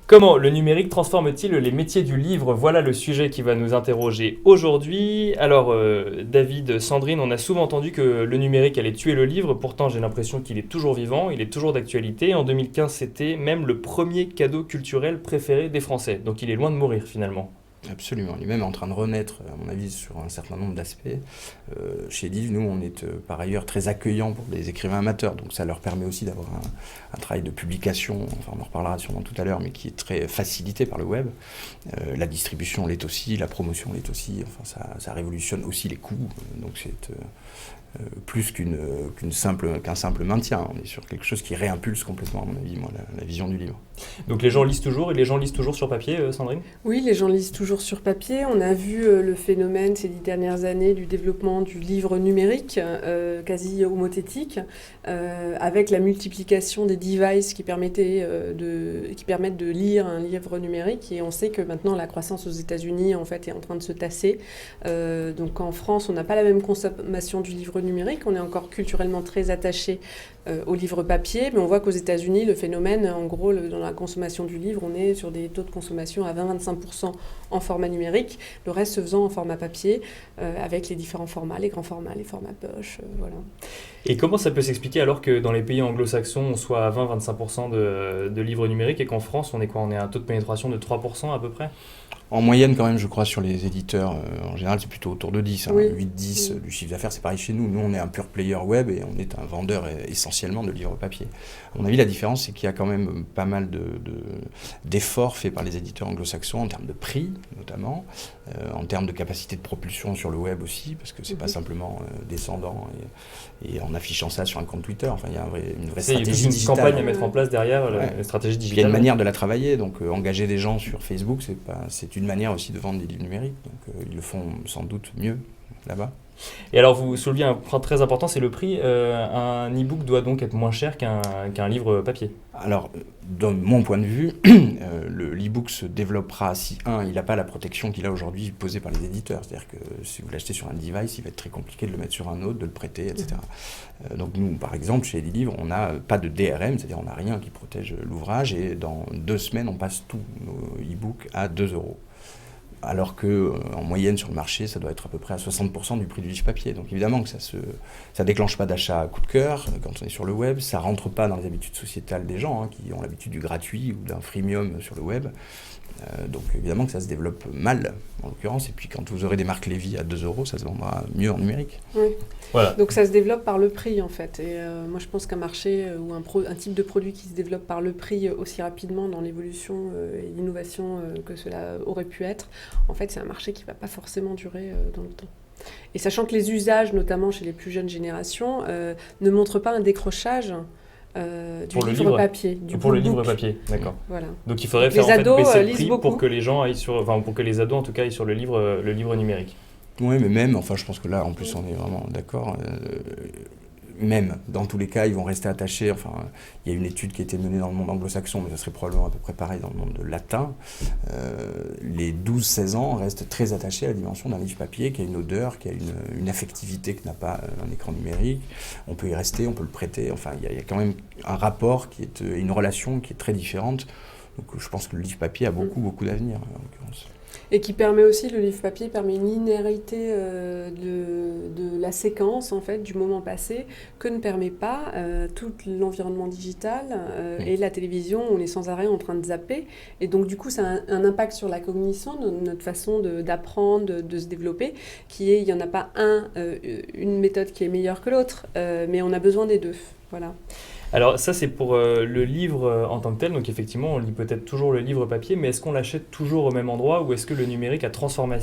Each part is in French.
Comment le numérique transforme-t-il les métiers du livre? Voilà le sujet qui va nous interroger aujourd'hui. Alors, David, Sandrine, on a souvent entendu que le numérique allait tuer le livre. Pourtant, j'ai l'impression qu'il est toujours vivant, il est toujours d'actualité. En 2015, c'était même le premier cadeau culturel préféré des Français. Donc, il est loin de mourir finalement. Absolument, il est même en train de renaître, à mon avis, sur un certain nombre d'aspects. Chez Livre, nous, on est par ailleurs très accueillants pour les écrivains amateurs, donc ça leur permet aussi d'avoir un travail de publication, enfin on en reparlera sûrement tout à l'heure, mais qui est très facilité par le web. La distribution l'est aussi, la promotion l'est aussi, enfin ça révolutionne aussi les coûts, donc c'est plus qu'un simple maintien. On est sur quelque chose qui réimpulse complètement, à mon avis, moi, la vision du livre. Donc, les gens lisent toujours, et les gens lisent toujours sur papier, Sandrine? Oui, les gens lisent toujours sur papier. On a vu le phénomène ces 10 dernières années du développement du livre numérique, quasi homothétique, avec la multiplication des devices qui permettent de lire un livre numérique. Et on sait que maintenant, la croissance aux États-Unis en fait, est en train de se tasser. Donc en France, on n'a pas la même consommation du livre numérique. On est encore culturellement très attaché au livre papier, mais on voit qu'aux États-Unis, le phénomène, en gros, dans la consommation du livre, on est sur des taux de consommation à 20-25% en format numérique, le reste se faisant en format papier, avec les différents formats, les grands formats, les formats poche, voilà. Et comment ça peut s'expliquer alors que dans les pays anglo-saxons, on soit à 20-25% de livres numériques et qu'en France, on est quoi? On est à un taux de pénétration de 3% à peu près? En moyenne, quand même, je crois, sur les éditeurs, en général, c'est plutôt autour de 10, Oui. 8-10 du chiffre d'affaires. C'est pareil chez nous. Nous, on est un pure player web et on est un vendeur essentiellement de livres papier. À mon avis, la différence, c'est qu'il y a quand même pas mal d'efforts faits par les éditeurs anglo-saxons en termes de prix, notamment, en termes de capacité de propulsion sur le web aussi, parce que c'est pas simplement descendant et en affichant ça sur un compte Twitter. Enfin, il y a une vraie stratégie une digitale. campagne à mettre en place derrière, Ouais. la stratégie Il y a digitale. une manière de la travailler, donc engager des gens sur Facebook, c'est une manière aussi de vendre des livres numériques, donc ils le font sans doute mieux là-bas. Et alors, vous soulevez un point très important, c'est le prix. Un e-book doit donc être moins cher qu'un livre papier. Alors, de mon point de vue, l'e-book se développera si, il n'a pas la protection qu'il a aujourd'hui posée par les éditeurs. C'est-à-dire que si vous l'achetez sur un device, il va être très compliqué de le mettre sur un autre, de le prêter, etc. Donc nous, par exemple, chez Livres, on n'a pas de DRM, c'est-à-dire on n'a rien qui protège l'ouvrage, et dans 2 semaines, on passe tous nos e-books à 2 €. Alors qu'en moyenne sur le marché, ça doit être à peu près à 60% du prix du livre papier. Donc évidemment que ça déclenche pas d'achat à coup de cœur quand on est sur le web, ça rentre pas dans les habitudes sociétales des gens qui ont l'habitude du gratuit ou d'un freemium sur le web. Donc évidemment que ça se développe mal, en l'occurrence, et puis quand vous aurez des marques Lévy à 2 €, ça se vendra mieux en numérique. Oui. Voilà. Donc ça se développe par le prix en fait. Et moi je pense qu'un marché ou un type de produit qui se développe par le prix aussi rapidement dans l'évolution et l'innovation que cela aurait pu être, en fait c'est un marché qui ne va pas forcément durer dans le temps. Et sachant que les usages, notamment chez les plus jeunes générations, ne montrent pas un décrochage du Pour le livre livre papier. Pour le livre book. papier, d'accord. Voilà. Donc il faudrait Donc, faire les en fait ados, baisser le lisent prix beaucoup. pour que les gens aillent pour que les ados en tout cas aillent sur le livre numérique. Oui, mais même, enfin je pense que là, en plus, on est vraiment d'accord. Même, dans tous les cas, ils vont rester attachés. Enfin, il y a une étude qui a été menée dans le monde anglo-saxon, mais ça serait probablement à peu près pareil dans le monde latin. Les 12-16 ans restent très attachés à la dimension d'un livre papier qui a une odeur, qui a une affectivité que n'a pas un écran numérique. On peut y rester, on peut le prêter. Enfin, il y a quand même un rapport une relation qui est très différente. Donc, je pense que le livre papier a beaucoup d'avenir, en l'occurrence. Et qui permet aussi, le livre papier permet une linéarité de la séquence, en fait, du moment passé, que ne permet pas tout l'environnement digital et la télévision, où on est sans arrêt en train de zapper. Et donc, du coup, ça a un impact sur la cognition, notre façon d'apprendre, de se développer, il n'y en a pas une méthode qui est meilleure que l'autre, mais on a besoin des deux. Voilà. Alors ça c'est pour le livre en tant que tel, donc effectivement on lit peut-être toujours le livre papier, mais est-ce qu'on l'achète toujours au même endroit ou est-ce que le numérique a transformé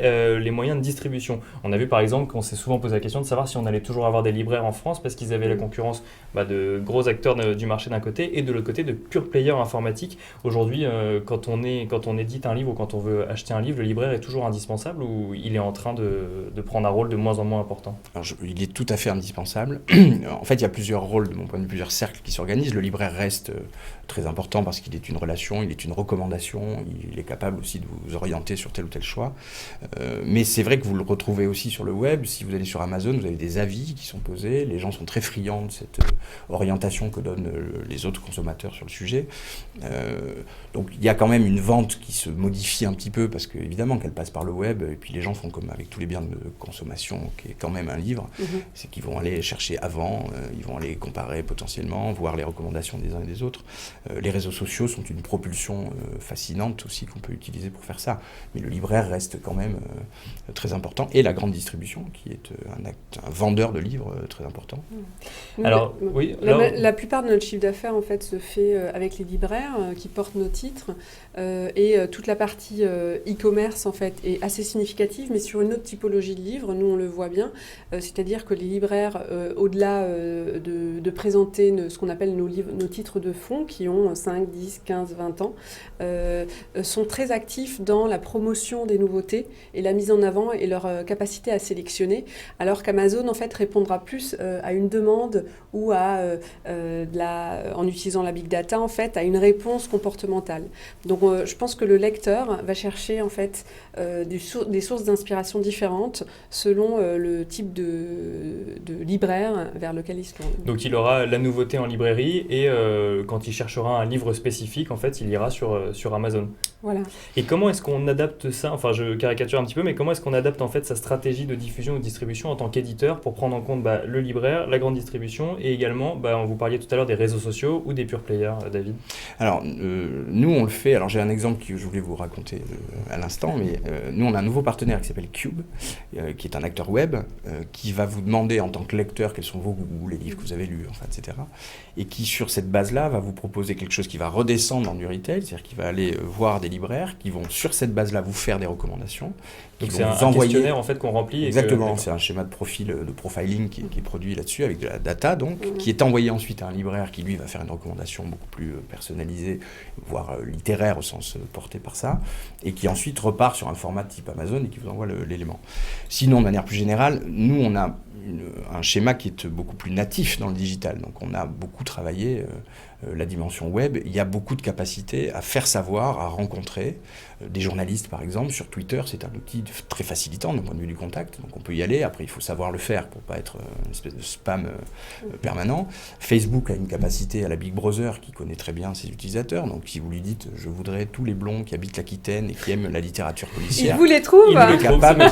les moyens de distribution? On a vu par exemple qu'on s'est souvent posé la question de savoir si on allait toujours avoir des libraires en France parce qu'ils avaient la concurrence de gros acteurs du marché d'un côté et de l'autre côté de pure players informatiques. Aujourd'hui quand on édite un livre ou quand on veut acheter un livre, le libraire est toujours indispensable ou il est en train de prendre un rôle de moins en moins important? Alors, il est tout à fait indispensable. En fait, il y a plusieurs rôles de mon point point de vue plusieurs cercles qui s'organisent. Le libraire reste très important parce qu'il est une relation, il est une recommandation, il est capable aussi de vous orienter sur tel ou tel choix. Mais c'est vrai que vous le retrouvez aussi sur le web. Si vous allez sur Amazon, vous avez des avis qui sont posés. Les gens sont très friands de cette orientation que donnent les autres consommateurs sur le sujet. Donc il y a quand même une vente qui se modifie un petit peu parce qu'évidemment qu'elle passe par le web. Et puis les gens font comme avec tous les biens de consommation, qui est quand même un livre. C'est qu'ils vont aller chercher avant, ils vont aller comparer potentiellement, voir les recommandations des uns et des autres. Les réseaux sociaux sont une propulsion fascinante aussi qu'on peut utiliser pour faire ça. Mais le libraire reste quand même très important. Et la grande distribution, qui est un vendeur de livres très important. Alors, oui, la plupart de notre chiffre d'affaires, en fait, se fait avec les libraires qui portent nos titres. Et toute la partie e-commerce, en fait, est assez significative, mais sur une autre typologie de livres, nous, on le voit bien. C'est-à-dire que les libraires, au-delà de présenter ce qu'on appelle nos titres de fond, qui ont 5, 10, 15, 20 ans, sont très actifs dans la promotion des nouveautés et la mise en avant et leur capacité à sélectionner, alors qu'Amazon, en fait, répondra plus à une demande ou en utilisant la big data, en fait, à une réponse comportementale. Donc, je pense que le lecteur va chercher, en fait, des sources d'inspiration différentes selon le type de libraire vers lequel il se tourne. Donc il aura la nouveauté en librairie et quand il cherchera un livre spécifique, en fait, il ira sur Amazon. Voilà. Et comment est-ce qu'on adapte ça, enfin je caricature un petit peu, mais comment est-ce qu'on adapte en fait sa stratégie de diffusion ou de distribution en tant qu'éditeur pour prendre en compte le libraire, la grande distribution et également, vous parliez tout à l'heure des réseaux sociaux ou des pure players, David? Alors nous on le fait, alors j'ai un exemple que je voulais vous raconter à l'instant, mais nous on a un nouveau partenaire qui s'appelle Cube, qui est un acteur web, qui va vous demander en tant que lecteur quels sont vos goûts, les livres que vous avez lus, enfin, etc. Et qui sur cette base-là va vous proposer quelque chose qui va redescendre dans du retail, c'est-à-dire qu'il va aller voir des libraires qui vont sur cette base-là vous faire des recommandations. Donc c'est un questionnaire en fait qu'on remplit. Exactement, c'est un schéma de profil, de profiling qui est produit là-dessus avec de la data donc, qui est envoyé ensuite à un libraire qui lui va faire une recommandation beaucoup plus personnalisée, voire littéraire au sens porté par ça, et qui ensuite repart sur un format type Amazon et qui vous envoie l'élément. Sinon, de manière plus générale, nous on a un schéma qui est beaucoup plus natif dans le digital. Donc on a beaucoup travaillé la dimension web. Il y a beaucoup de capacité à faire savoir, à rencontrer des journalistes par exemple. Sur Twitter, c'est un outil très facilitant d'un point de vue du contact. Donc on peut y aller. Après, il faut savoir le faire pour ne pas être une espèce de spam permanent. Facebook a une capacité à la Big Brother qui connaît très bien ses utilisateurs. Donc si vous lui dites « je voudrais tous les blonds qui habitent l'Aquitaine et qui aiment la littérature policière », il vous les trouve. Il est capable.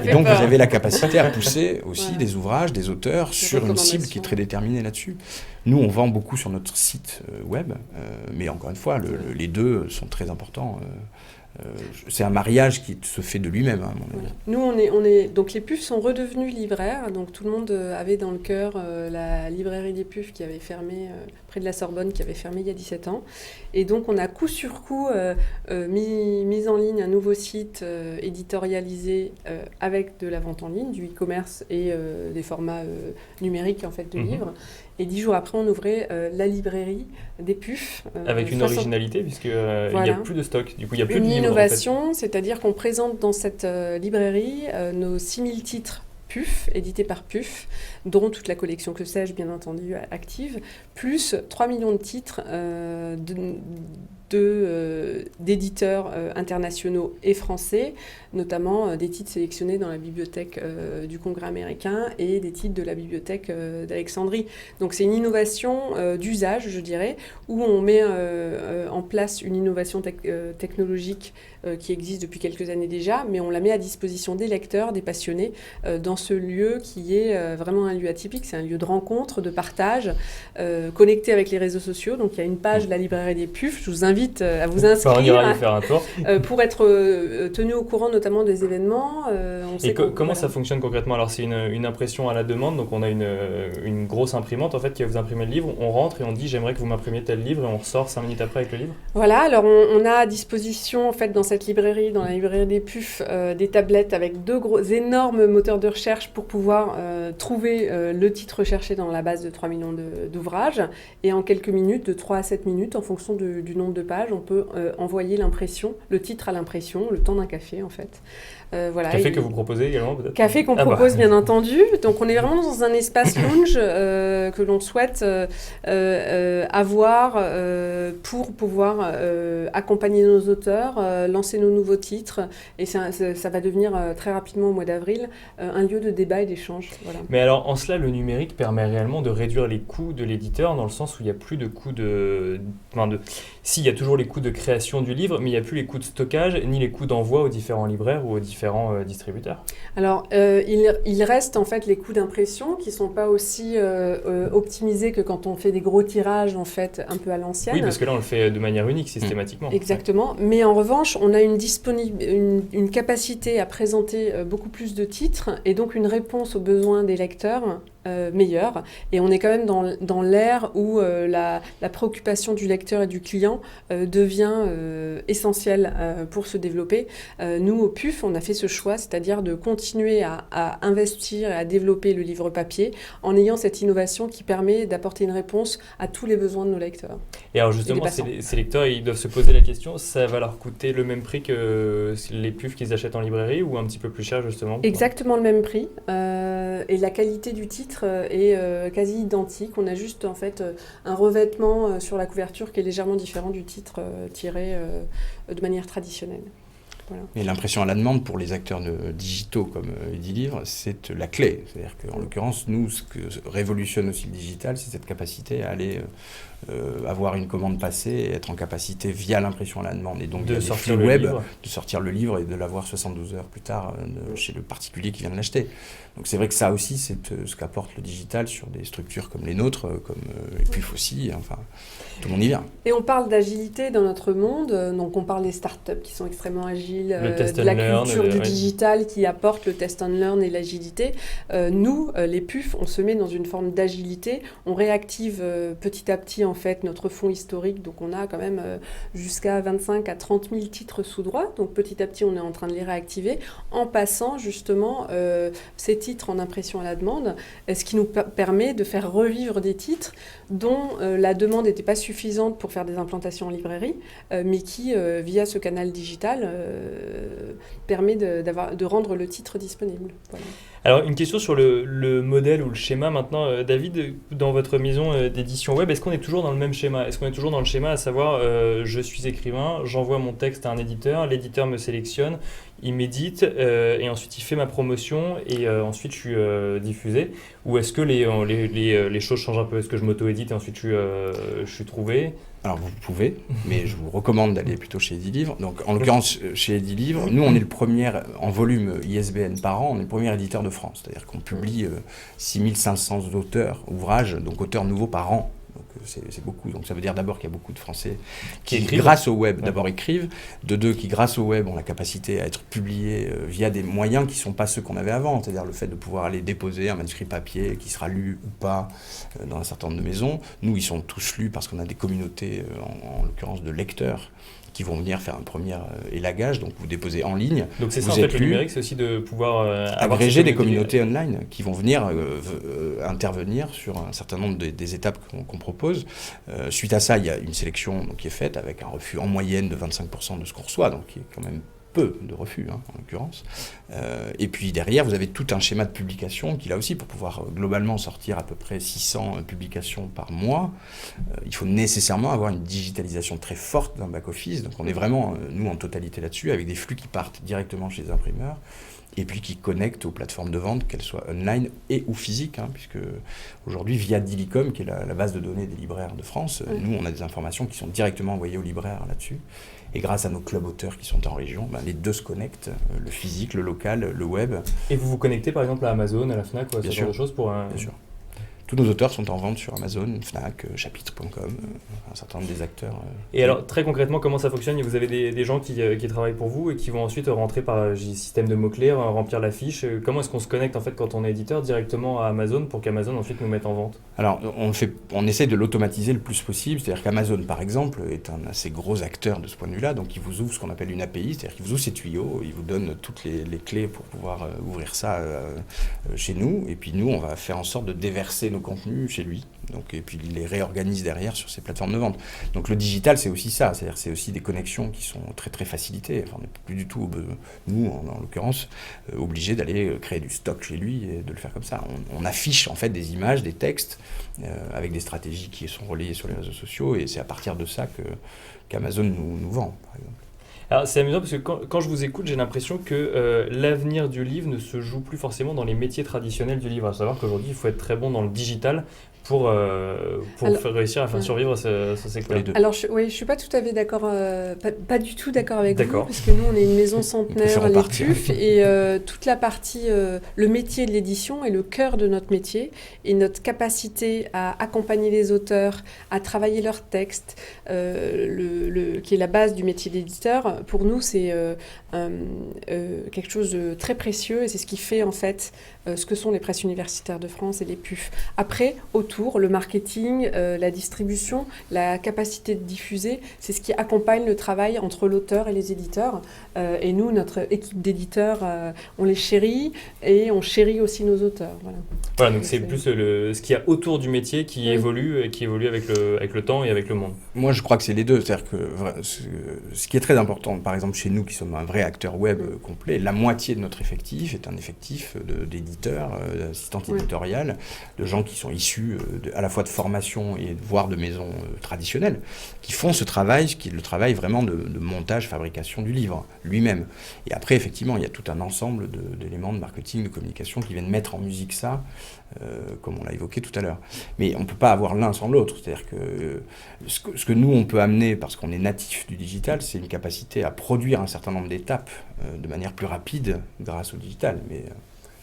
Et donc vous avez la capacité à pousser aussi des ouvrages, des auteurs sur une cible qui est très déterminée là-dessus. Nous, on vend beaucoup sur notre site web, mais encore une fois, les deux sont très importants. C'est un mariage qui se fait de lui-même, à mon avis. Nous, donc les puffs sont redevenus libraires. Donc tout le monde avait dans le cœur la librairie des puffs qui avait fermé près de la Sorbonne, qui avait fermé il y a 17 ans. Et donc on a coup sur coup mis en ligne un nouveau site éditorialisé avec de la vente en ligne, du e-commerce et des formats numériques en fait de livres. Et 10 jours après, on ouvrait la librairie des puffs. Avec une originalité, puisqu'il n'y a plus de stock. Du coup, il n'y a plus de livres. Une innovation, en fait. C'est-à-dire qu'on présente dans cette librairie nos 6000 titres PUF, édités par PUF, dont toute la collection Que sais-je, bien entendu, active, plus 3 millions de titres d'éditeurs internationaux et français, notamment des titres sélectionnés dans la bibliothèque du Congrès américain et des titres de la bibliothèque d'Alexandrie. Donc c'est une innovation d'usage, je dirais, où on met en place une innovation technologique qui existe depuis quelques années déjà, mais on la met à disposition des lecteurs, des passionnés, dans ce lieu qui est vraiment un lieu atypique. C'est un lieu de rencontre, de partage, connecté avec les réseaux sociaux. Donc il y a une page de la librairie des PUF. Je vous invite à vous inscrire. On ira y faire un tour. Pour être tenu au courant notamment des événements. Comment ça fonctionne concrètement? Alors c'est une impression à la demande, donc on a une grosse imprimante en fait qui va vous imprimer le livre. On rentre et on dit j'aimerais que vous m'imprimiez tel livre et on ressort 5 minutes après avec le livre. Voilà, alors on a à disposition en fait dans cette librairie, dans la librairie des PUF, des tablettes avec deux énormes moteurs de recherche pour pouvoir trouver le titre recherché dans la base de 3 millions d'ouvrages et en quelques minutes, de 3 à 7 minutes en fonction du nombre de pages, on peut envoyer l'impression, le titre à l'impression, le temps d'un café en fait. Voilà. Café que vous proposez également peut-être ? Café qu'on propose bien entendu. Donc on est vraiment dans un espace lounge que l'on souhaite avoir pour pouvoir accompagner nos auteurs, lancer nos nouveaux titres. Et ça va devenir très rapidement au mois d'avril un lieu de débat et d'échange. Voilà. Mais alors en cela, le numérique permet réellement de réduire les coûts de l'éditeur dans le sens où il n'y a plus de coûts Si, il y a toujours les coûts de création du livre, mais il n'y a plus les coûts de stockage ni les coûts d'envoi aux différents libraires ou aux différents distributeurs. Alors, il reste en fait les coûts d'impression qui ne sont pas aussi optimisés que quand on fait des gros tirages en fait un peu à l'ancienne. Oui, parce que là on le fait de manière unique systématiquement. Exactement, ouais. Mais en revanche, on a une capacité à présenter beaucoup plus de titres et donc une réponse aux besoins des lecteurs meilleure. Et on est quand même dans l'ère où la préoccupation du lecteur et du client devient essentielle pour se développer. Nous, au PUF, on a fait ce choix, c'est-à-dire de continuer à investir et à développer le livre papier en ayant cette innovation qui permet d'apporter une réponse à tous les besoins de nos lecteurs. Et alors justement, ces lecteurs, ils doivent se poser la question, ça va leur coûter le même prix que les PUF qu'ils achètent en librairie ou un petit peu plus cher justement ? Exactement le même prix. Et la qualité du titre est quasi identique. On a juste en fait un revêtement sur la couverture qui est légèrement différent du titre tiré de manière traditionnelle. Voilà. Et l'impression à la demande pour les acteurs digitaux comme Edilivre, c'est la clé. C'est-à-dire qu'en l'occurrence, nous, ce que révolutionne aussi le digital, c'est cette capacité à aller avoir une commande passée et être en capacité, via l'impression à la demande, et donc de via sortir les le web, livre. de sortir le livre et de l'avoir 72 heures plus tard chez le particulier qui vient de l'acheter. Donc c'est vrai que ça aussi, c'est ce qu'apporte le digital sur des structures comme les nôtres, comme les PUF aussi, enfin, tout le monde y vient. Et on parle d'agilité dans notre monde, donc on parle des startups qui sont extrêmement agiles, de la culture du digital qui apporte le test and learn et l'agilité. Nous, les PUF, on se met dans une forme d'agilité, on réactive petit à petit en fait notre fonds historique, donc on a quand même jusqu'à 25 à 30 000 titres sous droit, donc petit à petit on est en train de les réactiver en passant justement ces titres en impression à la demande, ce qui nous permet de faire revivre des titres dont la demande n'était pas suffisante pour faire des implantations en librairie, mais qui, via ce canal digital, permet de rendre le titre disponible. Voilà. Alors, une question sur le modèle ou le schéma maintenant. David, dans votre maison d'édition web, est-ce qu'on est toujours dans le même schéma ? Est-ce qu'on est toujours dans le schéma à savoir, je suis écrivain, j'envoie mon texte à un éditeur, l'éditeur me sélectionne, il m'édite et ensuite il fait ma promotion et ensuite je suis diffusé ? Ou est-ce que les choses changent un peu ? Est-ce que je m'auto-édite et ensuite je suis trouvé ? Alors vous pouvez, mais je vous recommande d'aller plutôt chez Edilivre. Donc en l'occurrence, chez Edilivre, nous on est le premier, en volume ISBN par an, on est le premier éditeur de France. C'est-à-dire qu'on publie 6500 ouvrages, donc auteurs nouveaux par an. Donc c'est beaucoup. Donc ça veut dire d'abord qu'il y a beaucoup de Français qui grâce au web, d'abord écrivent, de deux, qui grâce au web ont la capacité à être publiés via des moyens qui ne sont pas ceux qu'on avait avant. C'est-à-dire le fait de pouvoir aller déposer un manuscrit papier qui sera lu ou pas dans un certain nombre de maisons. Nous, ils sont tous lus parce qu'on a des communautés, en l'occurrence de lecteurs, qui vont venir faire un premier élagage, donc vous déposez en ligne. Donc c'est ça en fait le numérique, c'est aussi de pouvoir agréger des communautés online qui vont venir intervenir sur un certain nombre des étapes qu'on propose. Suite à ça, il y a une sélection donc, qui est faite avec un refus en moyenne de 25% de ce qu'on reçoit, donc qui est quand même peu de refus en l'occurrence. Et puis derrière, vous avez tout un schéma de publication qui là aussi, pour pouvoir globalement sortir à peu près 600 publications par mois, il faut nécessairement avoir une digitalisation très forte d'un back-office. Donc on est vraiment, nous, en totalité là-dessus, avec des flux qui partent directement chez les imprimeurs et puis qui connectent aux plateformes de vente, qu'elles soient online et ou physiques, puisque aujourd'hui, via Dilicom, qui est la base de données des libraires de France, nous, on a des informations qui sont directement envoyées aux libraires là-dessus. Et grâce à nos clubs auteurs qui sont en région, les deux se connectent, le physique, le local, le web. Et vous vous connectez par exemple à Amazon, à la Fnac ou à ce genre de choses pour Bien sûr. Tous nos auteurs sont en vente sur Amazon, Fnac, Chapitre.com, un certain nombre des acteurs. Et alors, très concrètement, comment ça fonctionne ? Vous avez des gens qui travaillent pour vous et qui vont ensuite rentrer par système de mots-clés, remplir la fiche. Comment est-ce qu'on se connecte en fait quand on est éditeur directement à Amazon pour qu'Amazon ensuite nous mette en vente ? Alors, on essaie de l'automatiser le plus possible. C'est-à-dire qu'Amazon, par exemple, est un assez gros acteur de ce point de vue-là. Donc, il vous ouvre ce qu'on appelle une API, c'est-à-dire qu'il vous ouvre ses tuyaux, il vous donne toutes les clés pour pouvoir ouvrir ça chez nous. Et puis, nous, on va faire en sorte de déverser nos contenus chez lui. Donc, et puis il les réorganise derrière sur ses plateformes de vente. Donc le digital, c'est aussi ça, c'est-à-dire c'est aussi des connexions qui sont très très facilitées. Enfin, on n'est plus du tout, nous en l'occurrence, obligés d'aller créer du stock chez lui et de le faire comme ça. On affiche en fait des images, des textes, avec des stratégies qui sont relayées sur les réseaux sociaux, et c'est à partir de ça qu'Amazon nous vend, par exemple. Alors c'est amusant parce que quand je vous écoute, j'ai l'impression que l'avenir du livre ne se joue plus forcément dans les métiers traditionnels du livre. À savoir qu'aujourd'hui, il faut être très bon dans le digital pour réussir à faire survivre ce secteur. Alors, je suis pas tout à fait d'accord, pas du tout d'accord avec vous, parce que nous, on est une maison centenaire, les PUF, et toute la partie, le métier de l'édition est le cœur de notre métier, et notre capacité à accompagner les auteurs, à travailler leurs textes, qui est la base du métier d'éditeur, pour nous, c'est quelque chose de très précieux, et c'est ce qui fait, en fait, ce que sont les presses universitaires de France et les PUF. Après, autour, le marketing, la distribution, la capacité de diffuser, c'est ce qui accompagne le travail entre l'auteur et les éditeurs. Et nous, notre équipe d'éditeurs, on les chérit et on chérit aussi nos auteurs. Voilà, donc c'est plus ce qu'il y a autour du métier qui évolue et qui évolue avec le temps et avec le monde. Moi, je crois que c'est les deux. C'est-à-dire que ce qui est très important, par exemple chez nous qui sommes un vrai acteur web complet, la moitié de notre effectif est un effectif d'éditeurs, d'assistantes éditoriales, de gens qui sont issus à la fois de formation et voire de maisons traditionnelles, qui font ce travail, qui est le travail vraiment de montage, fabrication du livre lui-même. Et après, effectivement, il y a tout un ensemble d'éléments de marketing, de communication qui viennent mettre en musique ça, comme on l'a évoqué tout à l'heure. Mais on ne peut pas avoir l'un sans l'autre. C'est-à-dire que ce que nous, on peut amener, parce qu'on est natif du digital, c'est une capacité à produire un certain nombre d'étapes de manière plus rapide grâce au digital. Mais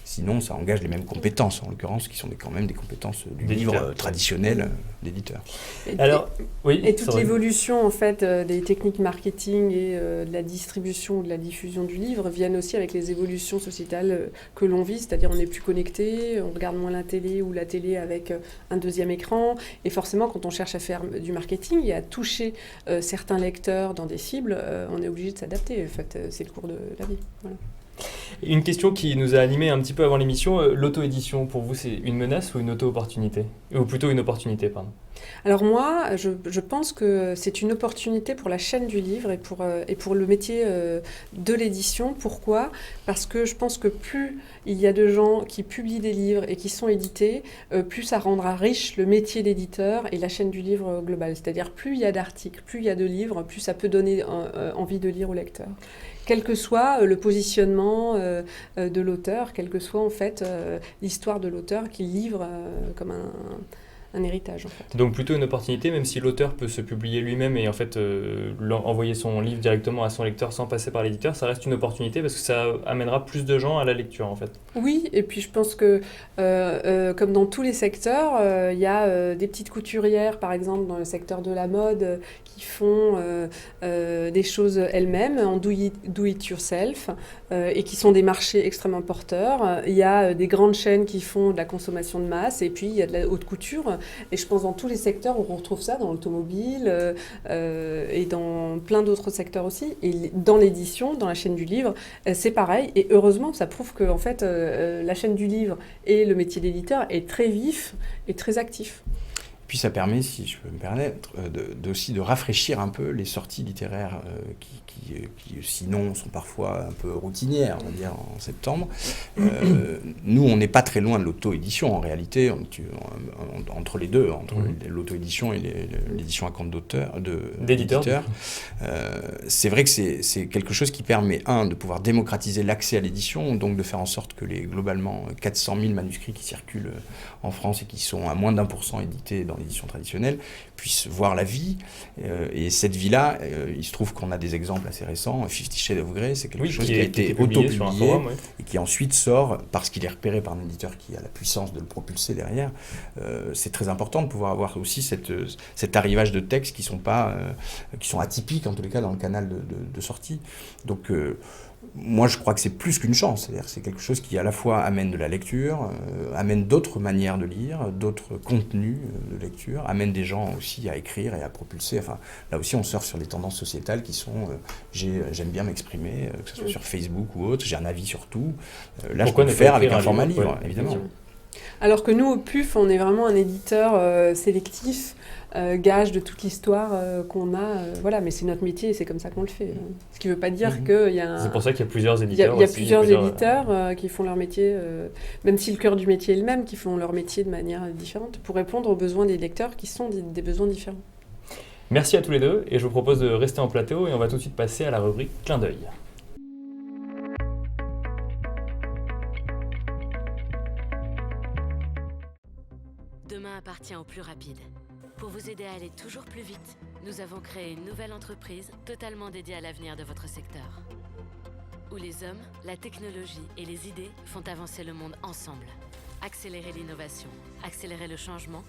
sinon, ça engage les mêmes compétences, en l'occurrence, qui sont quand même des compétences du livre traditionnel d'éditeur. Et toute l'évolution, en fait, des techniques marketing et de la distribution ou de la diffusion du livre viennent aussi avec les évolutions sociétales que l'on vit, c'est-à-dire on est plus connecté, on regarde moins la télé ou la télé avec un deuxième écran, et forcément, quand on cherche à faire du marketing et à toucher certains lecteurs dans des cibles, on est obligé de s'adapter. En fait, c'est le cours de la vie. Voilà. Une question qui nous a animés un petit peu avant l'émission, l'auto-édition, pour vous, c'est une menace ou une auto-opportunité ? Ou plutôt une opportunité, pardon. Alors moi, je pense que c'est une opportunité pour la chaîne du livre et pour le métier de l'édition. Pourquoi ? Parce que je pense que plus il y a de gens qui publient des livres et qui sont édités, plus ça rendra riche le métier d'éditeur et la chaîne du livre globale. C'est-à-dire plus il y a d'articles, plus il y a de livres, plus ça peut donner envie de lire au lecteur. Quel que soit le positionnement de l'auteur, quelle que soit en fait l'histoire de l'auteur qu'il livre comme un héritage en fait. Donc plutôt une opportunité, même si l'auteur peut se publier lui-même et en fait envoyer son livre directement à son lecteur sans passer par l'éditeur, ça reste une opportunité parce que ça amènera plus de gens à la lecture en fait. Oui, et puis je pense que comme dans tous les secteurs, il y a des petites couturières par exemple dans le secteur de la mode qui font des choses elles-mêmes en do it yourself et qui sont des marchés extrêmement porteurs. Il y a des grandes chaînes qui font de la consommation de masse et puis il y a de la haute couture. Et je pense dans tous les secteurs, on retrouve ça dans l'automobile et dans plein d'autres secteurs aussi. Et dans l'édition, dans la chaîne du livre, c'est pareil. Et heureusement, ça prouve que en fait, la chaîne du livre et le métier d'éditeur est très vif et très actif. Puis ça permet, si je peux me permettre, aussi de rafraîchir un peu les sorties littéraires qui sinon sont parfois un peu routinières, on va dire, en septembre. Nous, on n'est pas très loin de l'auto-édition en réalité, entre les deux, entre l'auto-édition et l'édition à compte d'éditeurs. C'est vrai que c'est quelque chose qui permet, de pouvoir démocratiser l'accès à l'édition, donc de faire en sorte que les globalement 400 000 manuscrits qui circulent en France et qui sont à moins d'1% édités dans l'édition traditionnelle puissent voir la vie. Et cette vie-là, il se trouve qu'on a des exemples assez récents. 50 Shades of Grey, c'est quelque chose qui a été auto-publié et qui ensuite sort parce qu'il est repéré par un éditeur qui a la puissance de le propulser derrière. C'est très important de pouvoir avoir aussi cet arrivage de textes qui sont atypiques en tous les cas dans le canal de sortie. Donc moi, je crois que c'est plus qu'une chance. C'est-à-dire, c'est quelque chose qui, à la fois, amène de la lecture, amène d'autres manières de lire, d'autres contenus de lecture, amène des gens aussi à écrire et à propulser. Enfin, là aussi, on surfe sur des tendances sociétales qui sont j'aime bien m'exprimer, que ce soit sur Facebook ou autre, j'ai un avis sur tout. Là, je peux le faire avec un format livre, évidemment. Alors que nous, au PUF, on est vraiment un éditeur sélectif, gage de toute l'histoire qu'on a. Voilà, mais c'est notre métier et c'est comme ça qu'on le fait. Ce qui ne veut pas dire qu'il y a... C'est pour ça qu'il y a plusieurs Il y éditeurs a aussi, plusieurs éditeurs qui font leur métier, même si le cœur du métier est le même, qui font leur métier de manière différente, pour répondre aux besoins des lecteurs qui sont des besoins différents. Merci à tous les deux et je vous propose de rester en plateau et on va tout de suite passer à la rubrique Clin d'œil. Demain appartient aux plus rapides. Pour vous aider à aller toujours plus vite, nous avons créé une nouvelle entreprise totalement dédiée à l'avenir de votre secteur. Où les hommes, la technologie et les idées font avancer le monde ensemble. Accélérer l'innovation, accélérer le changement,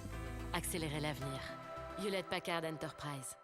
accélérer l'avenir. Hewlett Packard Enterprise.